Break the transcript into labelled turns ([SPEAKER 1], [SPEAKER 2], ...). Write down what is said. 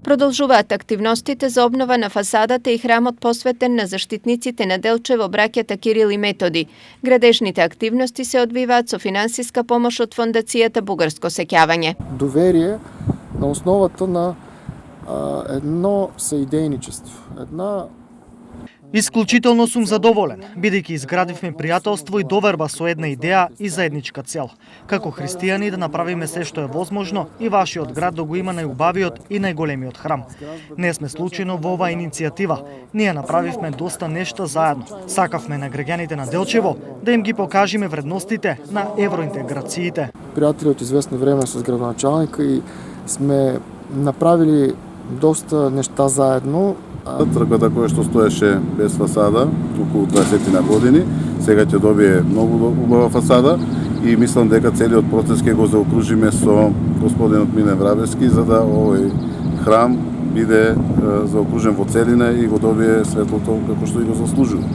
[SPEAKER 1] Продолжуваат активностите за обнова на фасадата и храмот посветен на заштитниците на Делчево, браќата Кирил и Методи. Градежните активности се одвиваат со финансиска помош од фондацијата Бугарско сеќавање.
[SPEAKER 2] Доверие на основата на едно съидейничество.
[SPEAKER 3] Исклучително сум задоволен, бидејќи изградивме пријателство и доверба со една идеја и заедничка цел. Како христијани да направиме се што е возможно и вашиот град да го има најубавиот и најголемиот храм. Не сме случајно во оваа иницијатива. Ние направивме доста нешта заедно. Сакавме на граѓаните на Делчево да им ги покажеме вредностите на евроинтеграциите.
[SPEAKER 2] Пријатели од известно време со градоначалника и сме направили доста нешта заедно.
[SPEAKER 4] Црквата која што стоеше без фасада околу 20 на години, сега ќе добие многу убава фасада и мислам дека целиот процес ќе го заокружиме со господинот Милен Врабевски за да овој храм биде заокружен во целина и го добие светлото како што и го заслужува.